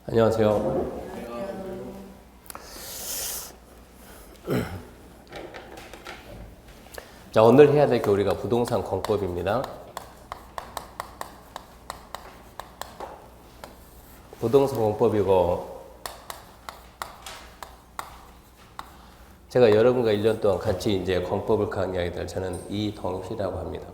안녕하세요. 자, 오늘 해야 될 게 우리가 부동산 공법입니다. 부동산 공법이고, 제가 여러분과 1년 동안 같이 이제 공법을 강의하게 될 저는 이동희라고 합니다.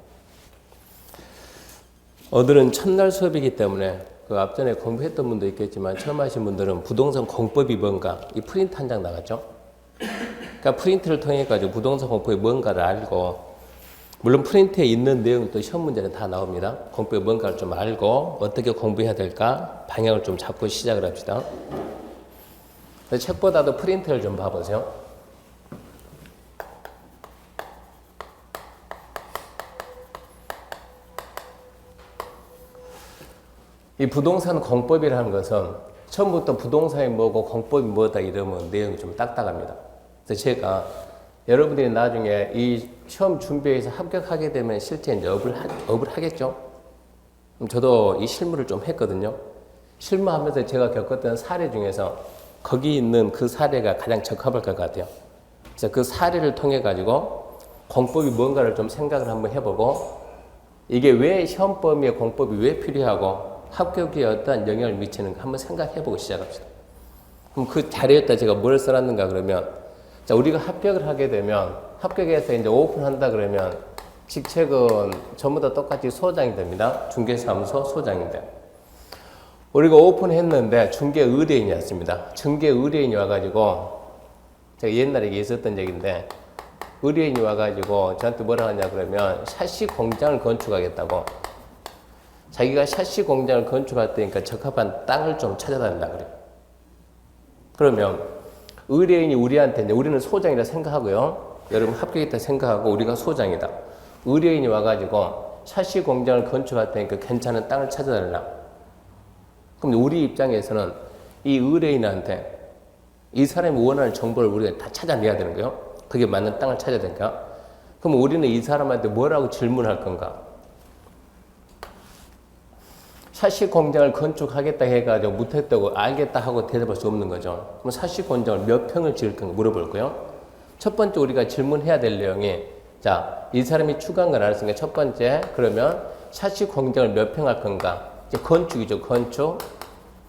오늘은 첫날 수업이기 때문에 그 앞전에 공부했던 분도 있겠지만 처음 하신 분들은 부동산 공법이 뭔가 이 프린트 한 장 나갔죠. 그러니까 프린트를 통해 가지고 부동산 공법이 뭔가를 알고, 물론 프린트에 있는 내용도 시험 문제는 다 나옵니다. 공법이 뭔가를 좀 알고 어떻게 공부해야 될까 방향을 좀 잡고 시작을 합시다. 책보다도 프린트를 좀 봐보세요. 이 부동산 공법이라는 것은 처음부터 부동산이 뭐고 공법이 뭐다 이러면 내용이 좀 딱딱합니다. 그래서 제가 여러분들이 나중에 이 시험 준비해서 합격하게 되면 실제 이제 업을 하겠죠. 저도 이 실무를 좀 했거든요. 실무하면서 제가 겪었던 사례 중에서 거기 있는 그 사례가 가장 적합할 것 같아요. 그래서 그 사례를 통해 가지고 공법이 뭔가를 좀 생각을 한번 해보고, 이게 왜 시험 범위에 공법이 왜 필요하고 합격에 어떠한 영향을 미치는가 한번 생각해보고 시작합시다. 그럼 그 자료에다 제가 뭘 써놨는가 그러면, 자, 우리가 합격을 하게 되면 합격해서 이제 오픈한다 그러면 직책은 전부 다 똑같이 소장이 됩니다. 중개사무소 소장이 돼요. 우리가 오픈했는데 중개의뢰인이 왔습니다. 중개의뢰인이 와가지고, 제가 옛날에 이게 있었던 얘기인데, 의뢰인이 와가지고 저한테 뭐라 하냐 그러면 샤시 공장을 건축하겠다고, 자기가 샤시 공장을 건축할 때니까 적합한 땅을 좀 찾아달라 그래요. 그러면 의뢰인이 우리한테, 이제 우리는 소장이라 생각하고요. 여러분 합격했다 생각하고 우리가 소장이다. 의뢰인이 와가지고 샤시 공장을 건축할 테니까 괜찮은 땅을 찾아달라. 그럼 우리 입장에서는 이 의뢰인한테 이 사람이 원하는 정보를 우리가 다 찾아내야 되는 거예요. 그게 맞는 땅을 찾아야 되니까. 그럼 우리는 이 사람한테 뭐라고 질문할 건가? 샤시 공장을 건축하겠다 해가지고 못했다고 알겠다 하고 대답할 수 없는 거죠. 그럼 샤시 공장을 몇 평을 지을 건가 물어볼 거예요. 첫 번째 우리가 질문해야 될 내용이, 자, 이 사람이 추가한 걸 알았으니까 첫 번째, 그러면 샤시 공장을 몇 평 할 건가? 이제 건축이죠, 건축.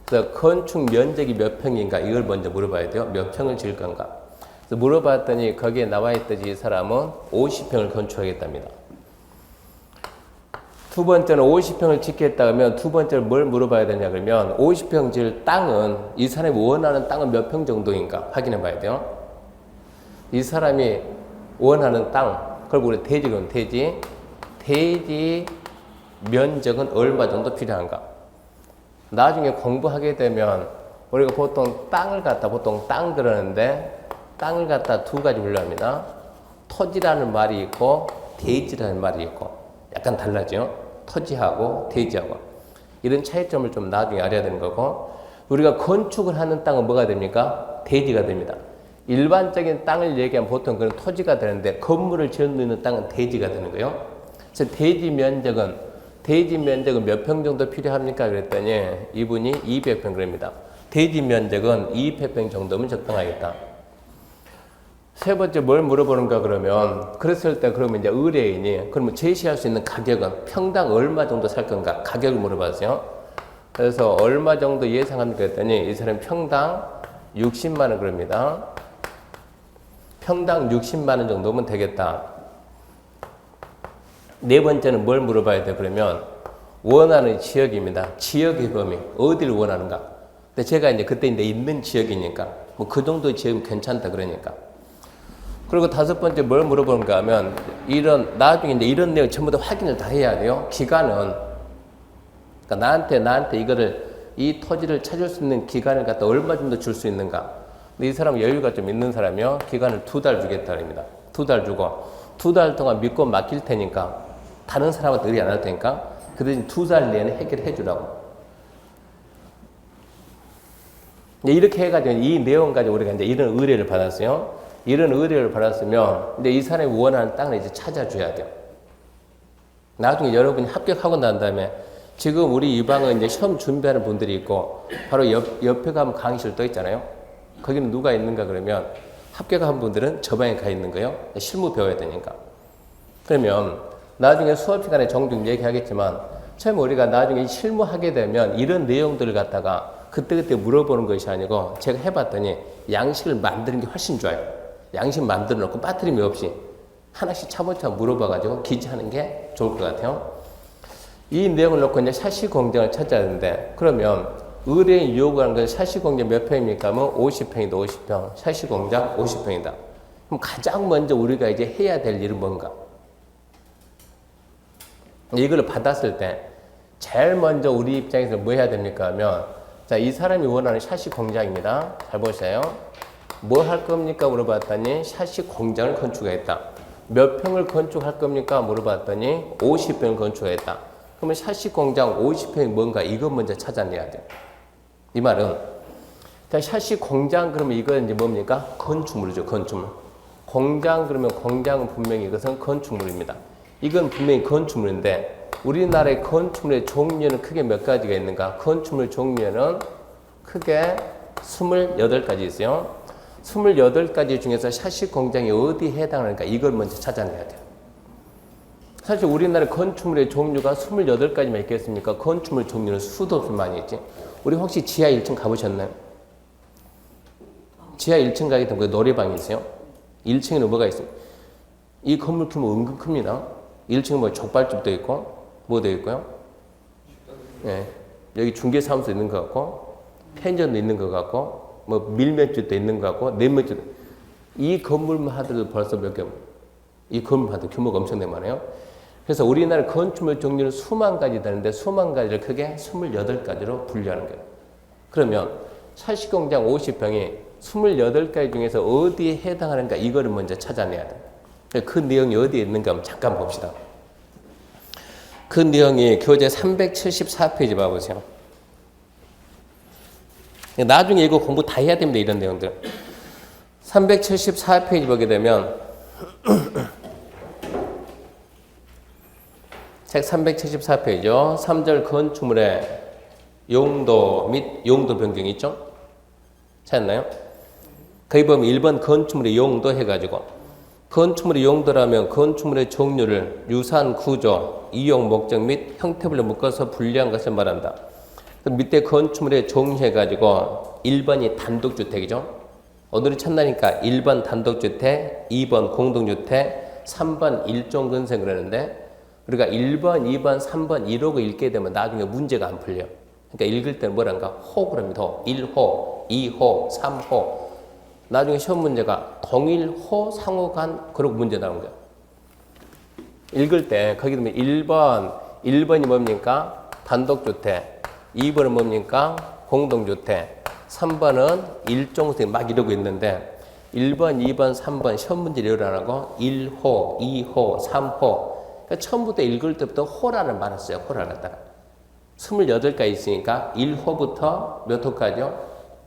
그래서 건축 면적이 몇 평인가? 이걸 먼저 물어봐야 돼요. 몇 평을 지을 건가? 그래서 물어봤더니 거기에 나와 있듯이 이 사람은 50평을 건축하겠답니다. 두 번째는 50평을 짓겠다 그러면 두 번째는 뭘 물어봐야 되냐 그러면 50평 지을 땅은, 이 사람이 원하는 땅은 몇 평 정도인가 확인해 봐야 돼요. 이 사람이 원하는 땅, 그리고 우리 대지는 대지 면적은 얼마 정도 필요한가. 나중에 공부하게 되면 우리가 보통 땅을 갖다 보통 땅 그러는데, 땅을 갖다 두 가지 분류합니다. 토지라는 말이 있고 대지라는 말이 있고 약간 달라져. 토지하고 대지하고 이런 차이점을 좀 나중에 알아야 되는 거고, 우리가 건축을 하는 땅은 뭐가 됩니까? 대지가 됩니다. 일반적인 땅을 얘기하면 보통 그런 토지가 되는데 건물을 지어놓는 땅은 대지가 되는 거예요. 그래서 대지 면적은 몇 평 정도 필요합니까? 그랬더니 이분이 200평 그럽니다. 대지 면적은 200평 정도면 적당하겠다. 세 번째 뭘 물어보는가 그러면, 그랬을 때 그러면 이제 의뢰인이 그러면 제시할 수 있는 가격은 평당 얼마 정도 살 건가 가격을 물어봤어요. 그래서 얼마 정도 예상합니까 했더니 이 사람이 평당 60만 원 그럽니다. 평당 60만 원 정도면 되겠다. 네 번째는 뭘 물어봐야 돼 그러면 원하는 지역입니다. 지역의 범위 어디를 원하는가. 근데 제가 이제 그때 이제 있는 지역이니까 뭐 그 정도 지역이면 괜찮다 그러니까. 그리고 다섯 번째 뭘 물어보는가 하면, 나중에 이제 이런 내용 전부 다 확인을 다 해야 돼요. 기간은, 그러니까 나한테 이 토지를 찾을 수 있는 기간을 갖다 얼마 정도 줄 수 있는가. 근데 이 사람은 여유가 좀 있는 사람이요. 기간을 2달 주겠다 그럽니다. 2달 주고, 2달 동안 믿고 맡길 테니까, 다른 사람한테 의뢰 안 할 테니까, 그 대신 2달 내내 해결해 주라고. 이렇게 해가지고 이 내용 가지고 우리가 이제 이런 의뢰를 받았어요. 이런 의뢰를 받았으면 이제 이 사람이 원하는 땅을 이제 찾아줘야 돼요. 나중에 여러분이 합격하고 난 다음에 지금 우리 이 방은 이제 시험 준비하는 분들이 있고, 바로 옆에 가면 강의실 또 있잖아요. 거기는 누가 있는가 그러면 합격한 분들은 저 방에 가 있는 거예요. 실무 배워야 되니까. 그러면 나중에 수업 시간에 종종 얘기하겠지만, 처음에 우리가 나중에 실무하게 되면 이런 내용들을 갖다가 그때그때 물어보는 것이 아니고, 제가 해봤더니 양식을 만드는 게 훨씬 좋아요. 양식 만들어 놓고 빠뜨림이 없이 하나씩 차분차분 물어봐가지고 기재하는 게 좋을 것 같아요. 이 내용을 놓고 이제 샤시 공장을 찾아야 되는데, 그러면 의뢰인 요구하는 건 샤시 공장 몇 평입니까? 하면 50평이다, 50평. 샤시 공장 50평이다. 그럼 가장 먼저 우리가 이제 해야 될 일은 뭔가? 이걸 받았을 때, 제일 먼저 우리 입장에서 뭐 해야 됩니까? 하면, 자, 이 사람이 원하는 샤시 공장입니다. 잘 보세요. 뭐 할 겁니까? 물어봤더니, 샤시 공장을 건축하겠다. 몇 평을 건축할 겁니까? 물어봤더니, 50평을 건축하겠다. 그러면 샤시 공장 50평이 뭔가? 이거 먼저 찾아내야 돼요. 이 말은, 자, 샤시 공장 그러면 이건 이제 뭡니까? 건축물이죠, 건축물. 공장 그러면 공장은 분명히 이것은 건축물입니다. 이건 분명히 건축물인데, 우리나라의 건축물의 종류는 크게 몇 가지가 있는가? 건축물 종류는 크게 28가지 있어요. 28가지 중에서 샤시 공장이 어디에 해당하는가? 이걸 먼저 찾아내야 돼요. 사실 우리나라 건축물의 종류가 28가지만 있겠습니까? 건축물 종류는 수도 없이 많이 있지. 우리 혹시 지하 1층 가보셨나요? 지하 1층 가게 되면 노래방이 있어요. 1층에는 뭐가 있어요? 이 건물 크면 은근 큽니다. 1층에 뭐 족발집도 있고, 뭐 되어 있고요? 예. 여기 중개사무소 있는 것 같고, 편의점도 있는 것 같고, 뭐 밀면집도 있는 것 같고, 냉면집도. 이 건물만 하더라도 벌써 몇 개, 이 건물만 하더라도 규모가 엄청나게 많아요. 그래서 우리나라 건축물 종류는 수만 가지 되는데, 수만 가지를 크게 28가지로 분류하는 거예요. 그러면 샤시공장 50평이 28가지 중에서 어디에 해당하는가? 이거를 먼저 찾아내야 돼요. 그 내용이 어디에 있는가 한번 잠깐 봅시다. 그 내용이 교재 374페이지 봐보세요. 나중에 이거 공부 다 해야 됩니다. 이런 내용들. 374페이지 보게 되면 책 374페이지요. 3절 건축물의 용도 및 용도 변경이 있죠? 찾았나요? 거기 보면 1번 건축물의 용도 해가지고, 건축물의 용도라면 건축물의 종류를 유산, 구조, 이용, 목적 및 형태별로 묶어서 분류한 것을 말한다. 밑에 건축물의 종류 해가지고 1번이 단독주택이죠. 오늘은 첫날이니까 1번 단독주택, 2번 공동주택, 3번 일종건설 그러는데, 우리가 1번, 2번, 3번 이러고 읽게 되면 나중에 문제가 안 풀려요. 그러니까 읽을 때는 뭐란가? 호 그럽니다. 1호, 2호, 3호. 나중에 시험 문제가 동일호, 상호간 그러고 문제 나온 거예요. 읽을 때 거기 보면 1번이 뭡니까? 단독주택. 2번은 뭡니까? 공동주택. 3번은 일종주택 막 이러고 있는데, 1번, 2번, 3번 시험 문제를 열어라고 1호, 2호, 3호. 그러니까 처음부터 읽을 때부터 호라는 말을 써요. 호를 갖다가. 28가지 있으니까 1호부터 몇 호까지요?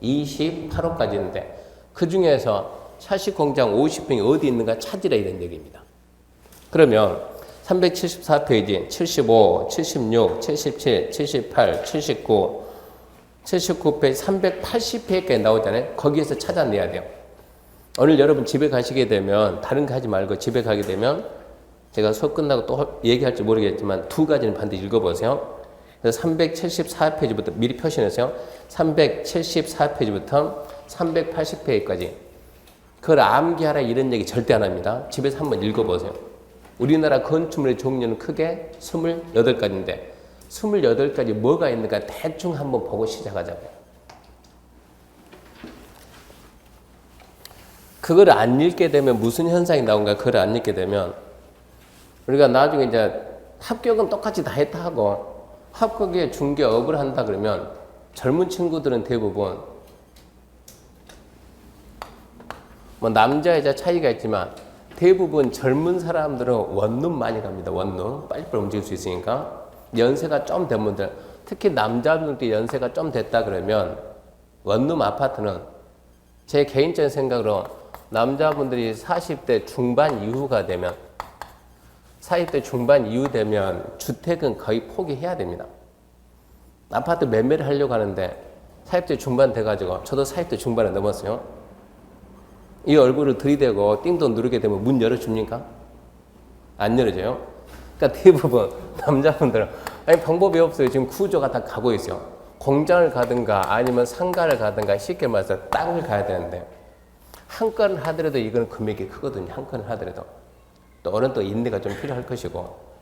28호까지 있는데, 그 중에서 샤시공장 50평이 어디 있는가 찾으라 이런 얘기입니다. 그러면 374페이지, 75, 76, 77, 78, 79, 79페이지, 380페이지까지 나오잖아요. 거기에서 찾아내야 돼요. 오늘 여러분 집에 가시게 되면 다른 거 하지 말고 집에 가게 되면 제가 수업 끝나고 또 얘기할지 모르겠지만 2가지는 반드시 읽어보세요. 그래서 374페이지부터 미리 표시해주세요. 374페이지부터 380페이지까지. 그걸 암기하라 이런 얘기 절대 안 합니다. 집에서 한번 읽어보세요. 우리나라 건축물의 종류는 크게 28가지인데 28가지 뭐가 있는가 대충 한번 보고 시작하자고요. 그걸 안 읽게 되면 무슨 현상이 나온가? 그걸 안 읽게 되면 우리가 나중에 이제 합격은 똑같이 다 했다 하고 합격에 중개업을 한다 그러면 젊은 친구들은 대부분 뭐 남자 여자 차이가 있지만 대부분 젊은 사람들은 원룸 많이 갑니다. 원룸 빨리빨리 움직일 수 있으니까. 연세가 좀 된 분들, 특히 남자분들도 연세가 좀 됐다 그러면 원룸 아파트는 제 개인적인 생각으로 남자분들이 40대 중반 이후가 되면 40대 중반 이후 되면 주택은 거의 포기해야 됩니다. 아파트 매매를 하려고 하는데 40대 중반 돼가지고 저도 40대 중반에 넘었어요. 이 얼굴을 들이대고 띵동 누르게 되면 문 열어줍니까? 안 열어줘요. 그러니까 대부분 남자분들은 아니 방법이 없어요. 지금 구조가 다 가고 있어요. 공장을 가든가 아니면 상가를 가든가 쉽게 말해서 땅을 가야 되는데 한 건을 하더라도 이건 금액이 크거든요. 한 건을 하더라도. 또 어른 또 인내가 좀 필요할 것이고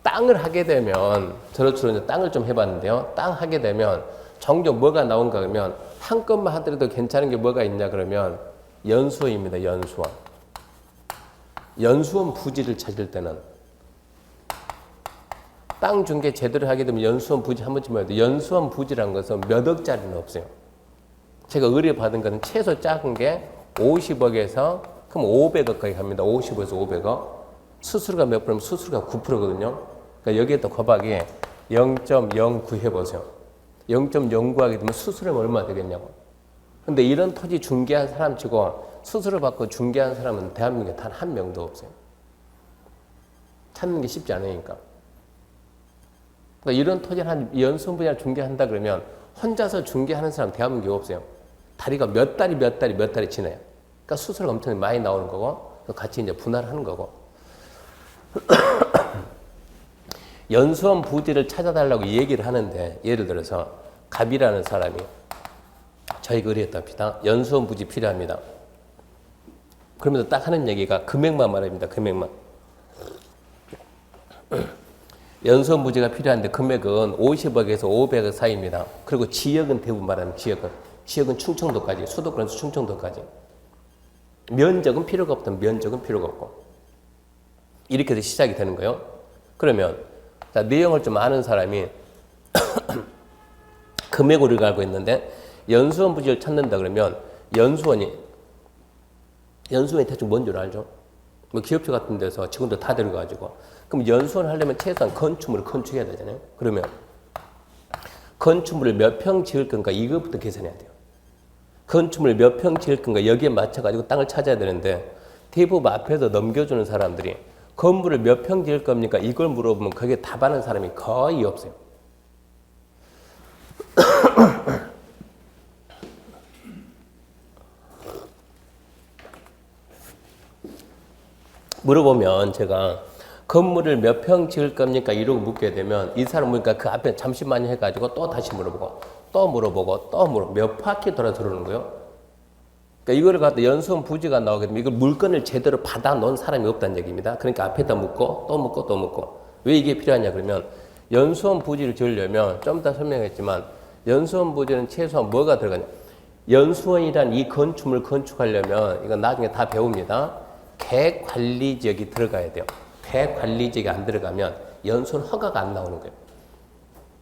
땅을 하게 되면 저처럼 이제 땅을 좀 해봤는데요. 땅 하게 되면 종종 뭐가 나온가 그러면 한 건만 하더라도 괜찮은 게 뭐가 있냐 그러면 연수원입니다. 연수원. 연수원 부지를 찾을 때는 땅 중개 제대로 하게 되면 연수원 부지 한 번쯤 해도 연수원 부지라는 것은 몇 억짜리는 없어요. 제가 의뢰받은 것은 최소 작은 게 50억에서 그럼 500억까지 갑니다. 50억에서 500억. 수수료가 몇 프로면 수수료가 9%거든요. 그러니까 여기에 또 거박이 0.09 해보세요. 0.09 하게 되면 수수료는 얼마 되겠냐고. 근데 이런 토지 중개한 사람 치고 수수료 받고 중개한 사람은 대한민국에 단 한 명도 없어요. 찾는 게 쉽지 않으니까. 그러니까 이런 토지를 한 연수원 분야를 중개한다 그러면 혼자서 중개하는 사람 대한민국에 없어요. 다리가 몇 달이 지나요. 그러니까 수수료가 엄청 많이 나오는 거고 같이 이제 분할을 하는 거고. 연수원 부지를 찾아달라고 얘기를 하는데 예를 들어서 갑이라는 사람이 저희가 의뢰했답니다. 연수원 부지 필요합니다. 그러면서 딱 하는 얘기가 금액만 말합니다. 금액만. 연수원 부지가 필요한데 금액은 50억에서 500억 사이입니다. 그리고 지역은 대부분 말하는 지역은. 지역은 충청도까지, 수도권에서 충청도까지. 면적은 필요가 없다면 면적은 필요가 없고. 이렇게 해서 시작이 되는 거예요. 그러면 자, 내용을 좀 아는 사람이 금액을 우리가 알고 있는데 연수원 부지를 찾는다 그러면 연수원이 대충 뭔 줄 알죠? 뭐 기업체 같은 데서 직원들 다 데려가지고 그럼 연수원 하려면 최소한 건축물을 건축해야 되잖아요. 그러면 건축물을 몇 평 지을 건가 이것부터 계산해야 돼요. 건축물을 몇 평 지을 건가 여기에 맞춰가지고 땅을 찾아야 되는데 대부분 앞에서 넘겨주는 사람들이 건물을 몇 평 지을 겁니까? 이걸 물어보면 거기에 답하는 사람이 거의 없어요. 물어보면 제가 건물을 몇 평 지을 겁니까? 이러고 묻게 되면 이 사람 보니까 그 앞에 잠시만요 해가지고 또 다시 물어보고 몇 바퀴 돌아 들어오는 거예요. 그러니까 이거를 갖다 연수원 부지가 나오게 되면 이걸 물건을 제대로 받아 놓은 사람이 없다는 얘기입니다. 그러니까 앞에다 묻고 또 묻고 왜 이게 필요하냐 그러면 연수원 부지를 지으려면 좀 이따 설명했지만 연수원 부지는 최소한 뭐가 들어가냐. 연수원이란 이 건축물을 건축하려면 이건 나중에 다 배웁니다. 계획관리지역이 들어가야 돼요. 계획관리지역이 안 들어가면 연수원 허가가 안 나오는 거예요.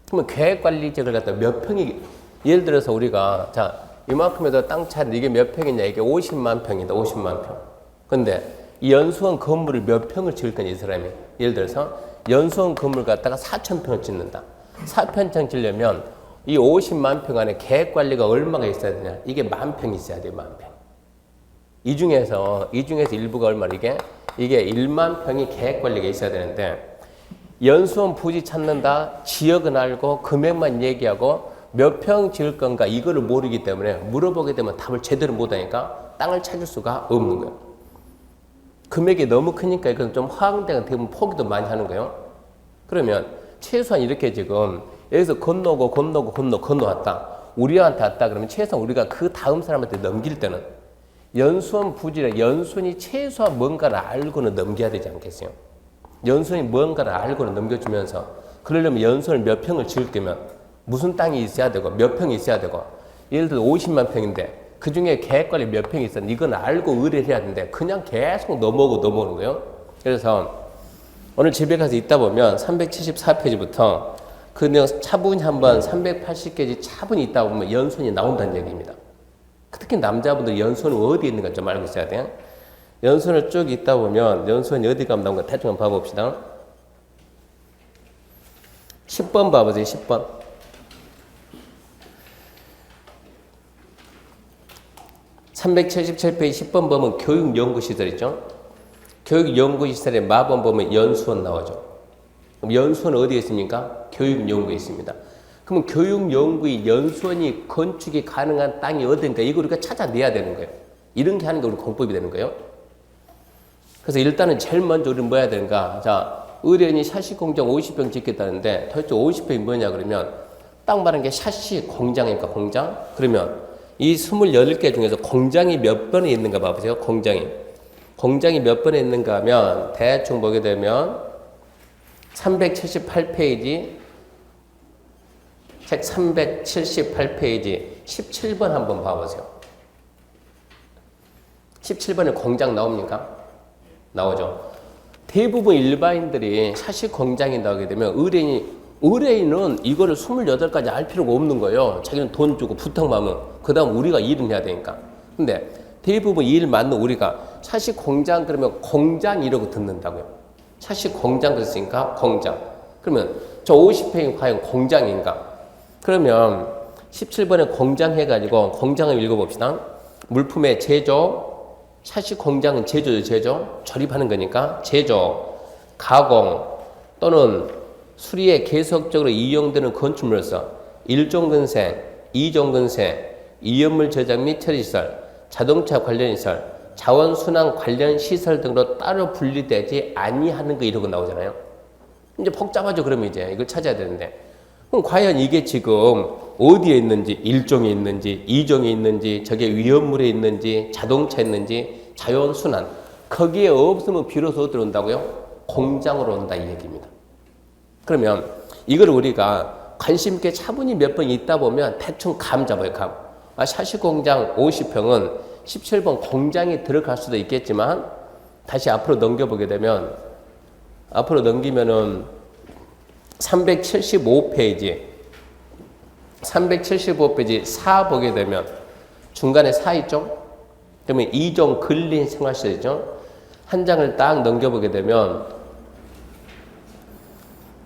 그러면 계획관리지역을 갖다 몇 평이 예를 들어서 우리가 자 이만큼에다 땅 차는데 이게 몇 평이냐 이게 50만 평이다. 50만 평. 근데 이 연수원 건물을 몇 평을 지을 거냐 이 사람이 예를 들어서 연수원 건물 갖다가 4,000평을 짓는다. 4,000평 짓려면 이 50만 평 안에 계획관리가 얼마가 있어야 되냐 이게 10,000평이 있어야 돼요. 10,000평. 이 중에서 일부가 얼마 이게 1만 평이 계획관리가 있어야 되는데 연수원 부지 찾는다 지역은 알고 금액만 얘기하고 몇 평 지을 건가 이거를 모르기 때문에 물어보게 되면 답을 제대로 못하니까 땅을 찾을 수가 없는 거예요. 금액이 너무 크니까 이건 좀 허황되고 대부분 포기도 많이 하는 거예요. 그러면 최소한 이렇게 지금 여기서 건너왔다. 우리한테 왔다 그러면 최소한 우리가 그 다음 사람한테 넘길 때는 연수원 부지를 연수원이 최소한 뭔가를 알고는 넘겨야 되지 않겠어요? 연수원이 뭔가를 알고는 넘겨주면서 그러려면 연수원을 몇 평을 지을 거면 무슨 땅이 있어야 되고 몇 평이 있어야 되고 예를 들어 50만 평인데 그 중에 계획관리 몇 평이 있었는데 이건 알고 의뢰를 해야 되는데 그냥 계속 넘어오는 거예요. 그래서 오늘 집에 가서 있다 보면 374페이지부터 그 내용 차분히 한번 380페이지 차분히 있다 보면 연수원이 나온다는 얘기입니다. 특히 남자분들 연수원은 어디에 있는가 좀 알고 있어야 돼요. 연수원을 쭉 있다 보면 연수원이 어디 가면 나온가 대충 한번 봐봅시다. 10번 봐보세요. 10번. 377페이지 10번 보면 교육연구시설 있죠. 교육연구시설에 마번 보면 연수원 나오죠. 그럼 연수원은 어디에 있습니까? 교육연구에 있습니다. 그러면 교육연구의 연수원이 건축이 가능한 땅이 어딘가 이거 우리가 찾아내야 되는 거예요. 이런 게 하는 게 우리 공법이 되는 거예요. 그래서 일단은 제일 먼저 우리는 뭐 해야 되는가? 자, 의뢰인이 샤시 공장 50평 짓겠다는데 도대체 50평이 뭐냐 그러면 딱 말하는 게 샤시 공장이니까 공장? 그러면 이 28개 중에서 공장이 몇 번에 있는가 봐보세요. 공장이 몇 번에 있는가 하면 대충 보게 되면 378페이지 책 378페이지 17번 한번 봐보세요. 17번에 공장 나옵니까? 나오죠. 대부분 일반인들이 샤시 공장이 나오게 되면 의뢰인은 이거를 28가지 알 필요가 없는 거예요. 자기는 돈 주고 부탁하면 그 다음 우리가 일은 해야 되니까. 근데 대부분 일 맞는 우리가 샤시 공장 그러면 공장 이러고 듣는다고요. 샤시 공장 그랬으니까 공장. 그러면 저 50평이 과연 공장인가? 그러면 17번에 공장 해가지고 공장을 읽어봅시다. 물품의 제조, 샤시 공장은 제조죠, 제조. 조립하는 거니까 제조, 가공 또는 수리에 계속적으로 이용되는 건축물로서 1종 근생, 2종 근생, 이연물 저장 및 처리시설, 자동차 관련 시설, 자원순환 관련 시설 등으로 따로 분리되지 아니하는 거 이러고 나오잖아요. 이제 복잡하죠. 그러면 이제 이걸 찾아야 되는데 그럼 과연 이게 지금 어디에 있는지, 1종에 있는지, 2종에 있는지, 저게 위험물에 있는지, 자동차에 있는지, 자원순환 거기에 없으면 비로소 어디로 온다고요? 공장으로 온다 이 얘기입니다. 그러면 이걸 우리가 관심 있게 차분히 몇 번 있다 보면 대충 감 잡아요. 감. 샤시 공장 50평은 17번 공장이 들어갈 수도 있겠지만 다시 앞으로 넘겨보게 되면 앞으로 넘기면은 375페이지 4 보게 되면 중간에 4 있죠? 그러면 2종 근린 생활시설이죠? 한 장을 딱 넘겨보게 되면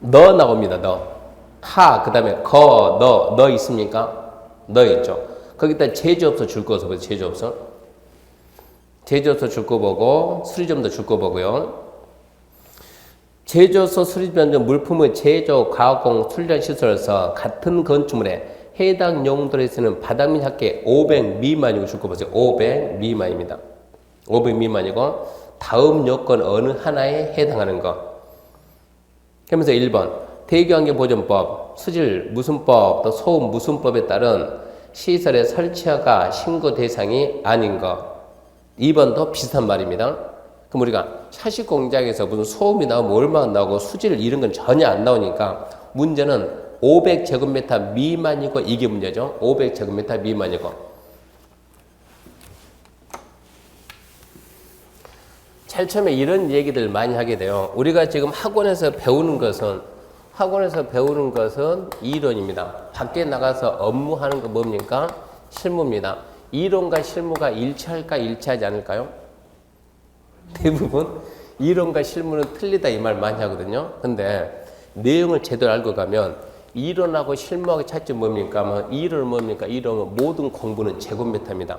너 나옵니다. 너. 하, 그 다음에 거, 너 있습니까? 너 있죠? 거기다 제조업소 줄 거 보세요. 제조업소 줄 거 보고 수리점도 줄 거 보고요. 제조소 수리점은 물품의 제조, 가공, 훈련 시설에서 같은 건축물에 해당 용도로 쓰는 바닥 및 합계 500 미만이고 줄 거 보세요. 500 미만입니다. 500 미만이고 다음 요건 어느 하나에 해당하는 거. 그러면서 1번 대기환경보전법, 수질 무슨법, 또 소음 무슨법에 따른 시설의 설치허가 신고 대상이 아닌 거. 2번도 비슷한 말입니다. 그럼 우리가 샤시 공장에서 무슨 소음이 나오면 얼마나 나오고 수질 이런 건 전혀 안 나오니까 문제는 500제곱미터 미만이고 이게 문제죠. 500제곱미터 미만이고. 제일 처음에 이런 얘기들 많이 하게 돼요. 우리가 지금 학원에서 배우는 것은 이론입니다. 밖에 나가서 업무하는 거 뭡니까? 실무입니다. 이론과 실무가 일치할까 일치하지 않을까요? 대부분 이론과 실무는 틀리다 이 말 많이 하거든요. 근데 내용을 제대로 알고 가면 이론하고 실무하고 차이점이 뭡니까? 이론은 뭡니까? 이론은 모든 공부는 제곱미터입니다.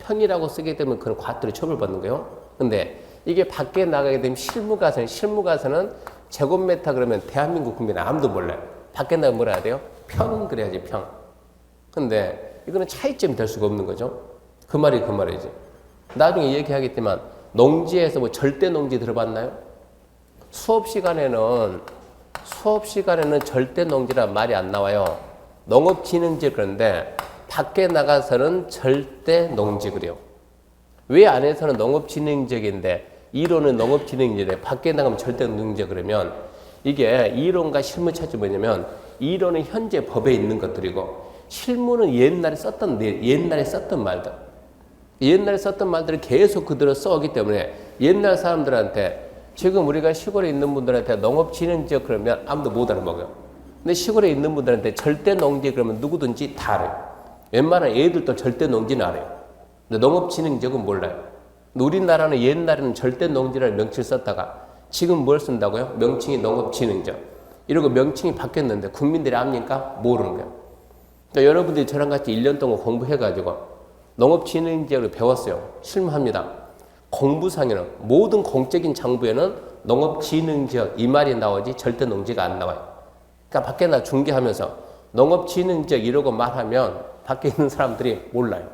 평이라고 쓰게 되면 그런 과학들이 처벌받는 거예요. 근데 이게 밖에 나가게 되면 실무가서는 제곱미터 그러면 대한민국 국민 아무도 몰라요. 밖에 나가면 뭐라 해야 돼요? 평 그래야지 평. 근데 이거는 차이점이 될 수가 없는 거죠. 그 말이지. 나중에 얘기하겠지만 농지에서 뭐 절대 농지 들어봤나요? 수업 시간에는 절대 농지란 말이 안 나와요. 농업진흥지 그런데 밖에 나가서는 절대 농지 그래요. 왜 안에서는 농업진흥지인데 이론은 농업진흥지인데 밖에 나가면 절대 농지 그러면 이게 이론과 실무 차이점이 뭐냐면 이론은 현재 법에 있는 것들이고 실무는 옛날에 썼던 말들. 옛날에 썼던 말들을 계속 그대로 써오기 때문에 옛날 사람들한테 지금 우리가 시골에 있는 분들한테 농업진흥지역 그러면 아무도 못 알아먹어요. 근데 시골에 있는 분들한테 절대 농지 그러면 누구든지 다 알아요. 웬만한 애들도 절대 농지는 알아요. 근데 농업진흥지역은 몰라요. 근데 우리나라는 옛날에는 절대 농지라는 명칭을 썼다가 지금 뭘 쓴다고요? 명칭이 농업진흥지역. 이러고 명칭이 바뀌었는데 국민들이 압니까? 모르는 거예요. 그러니까 여러분들이 저랑 같이 1년 동안 공부해가지고 농업진흥지역을 배웠어요. 실무합니다. 공부상에는 모든 공적인 장부에는 농업진흥지역 이 말이 나오지 절대 농지가 안 나와요. 그러니까 밖에 나 중계하면서 농업진흥지역 이러고 말하면 밖에 있는 사람들이 몰라요.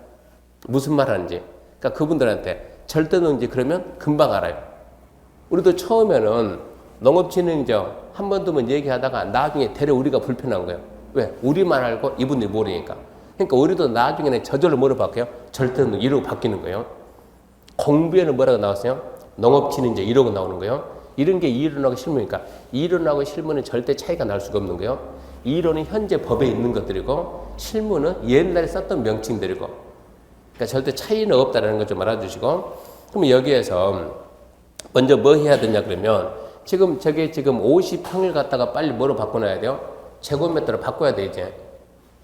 무슨 말 하는지. 그러니까 그분들한테 절대 농지 그러면 금방 알아요. 우리도 처음에는 농업진흥지역 한 번 두번 얘기하다가 나중에 되려 우리가 불편한 거예요. 왜? 우리만 알고 이분들이 모르니까. 그러니까 우리도 나중에는 저절로 뭐로 바뀌어요? 절대 농지 이러고 바뀌는 거예요. 공부에는 뭐라고 나왔어요? 농업진흥지역 이러고 나오는 거예요. 이런 게 이론하고 실무니까 이론하고 실무는 절대 차이가 날 수가 없는 거예요. 이론은 현재 법에 있는 것들이고 실무는 옛날에 썼던 명칭들이고 그러니까 절대 차이는 없다는 걸 좀 알아주시고 그럼 여기에서 먼저 뭐 해야 되냐 그러면 저게 지금 50평을 갖다가 빨리 뭐로 바꿔놔야 돼요? 제곱미터로 바꿔야 돼 이제.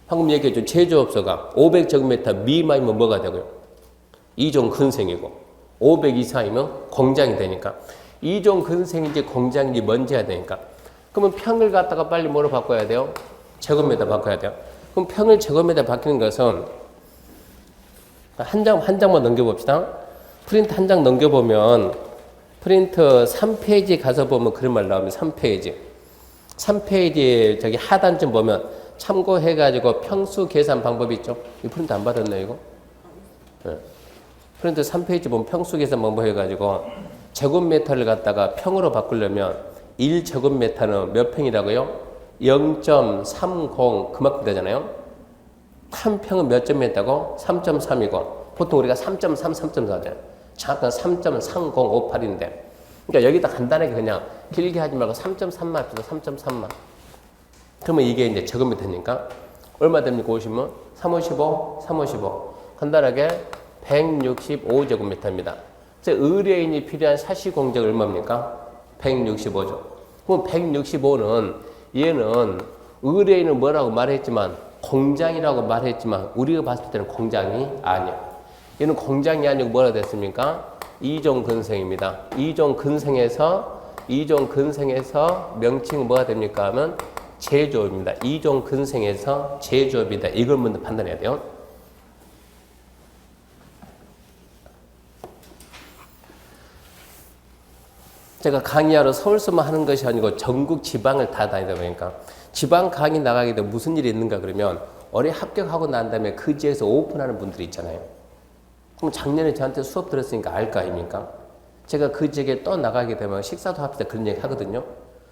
방금 얘기했죠. 제조업소가 500제곱미터 미만이면 뭐가 되고요? 2종 근생이고 500 이상이면 공장이 되니까 2종 근생인지 공장인지 뭔지 해야 되니까 그러면 평을 갖다가 빨리 뭐로 바꿔야 돼요? 제곱미터 바꿔야 돼요. 그럼 평을 제곱미터 바뀌는 것은 한 장만 넘겨봅시다. 프린트 한 장 넘겨보면 프린트 3페이지 가서 보면 그런 말 나오면 3페이지. 3페이지 저기 하단쯤 보면 참고해가지고 평수 계산 방법이 있죠. 이 프린트 안 받았나요, 이거? 네. 프린트 3페이지 보면 평수 계산 방법 해가지고 제곱미터를 갖다가 평으로 바꾸려면 1제곱미터는 몇 평이라고요? 0.30 그만큼 되잖아요. 한 평은 몇 점이었다고? 3.3이고 보통 우리가 3.3, 3.4 하잖아요. 정확한 3.3058인데 그러니까 여기다 간단하게 그냥 길게 하지 말고 3.3만 합시다. 3.3만 그러면 이게 이제 제곱미터니까 얼마 됩니까? 50은? 355, 355 간단하게 165제곱미터입니다. 의뢰인이 필요한 사시공제가 얼마입니까? 165죠. 그럼 165는 얘는 의뢰인은 뭐라고 말했지만 공장이라고 말했지만 우리가 봤을 때는 공장이 아니야. 얘는 공장이 아니고 뭐라 됐습니까? 2종 근생입니다. 2종 근생에서 명칭은 뭐가 됩니까? 하면 제조업입니다. 2종 근생에서 제조업이다. 이걸 먼저 판단해야 돼요. 제가 강의하러 서울서만 하는 것이 아니고 전국 지방을 다 다니다 보니까 지방 강의 나가게 되면 무슨 일이 있는가 그러면 올해 합격하고 난 다음에 그 지역에서 오픈하는 분들이 있잖아요. 그럼 작년에 저한테 수업 들었으니까 알 거 아닙니까? 제가 그 지역에 또 나가게 되면 식사도 합시다 그런 얘기 하거든요.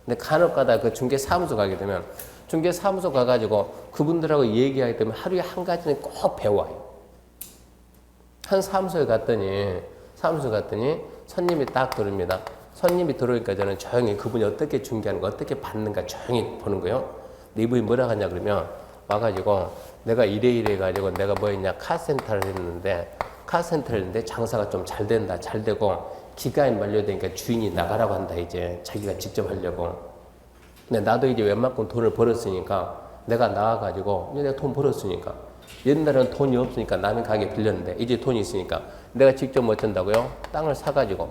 근데 간혹 가다 그 중개사무소 가게 되면 중개사무소 가가지고 그분들하고 얘기하게 되면 하루에 한 가지는 꼭 배워와요. 한 사무소에 갔더니 손님이 딱 들어옵니다. 손님이 들어오니까 저는 조용히 그분이 어떻게 중개하는 거 어떻게 받는가 조용히 보는 거예요. 근데 이분이 뭐라 하냐 그러면 와가지고 내가 이래 가지고 내가 뭐 했냐 카센터를 했는데 장사가 좀 잘 된다 잘 되고 기간이 만료되니까 주인이 나가라고 한다 이제 자기가 직접 하려고. 근데 나도 이제 웬만큼 돈을 벌었으니까 내가 나와가지고 내가 돈 벌었으니까 옛날에는 돈이 없으니까 남의 가게 빌렸는데 이제 돈이 있으니까 내가 직접 뭐 어쩐다고요? 땅을 사가지고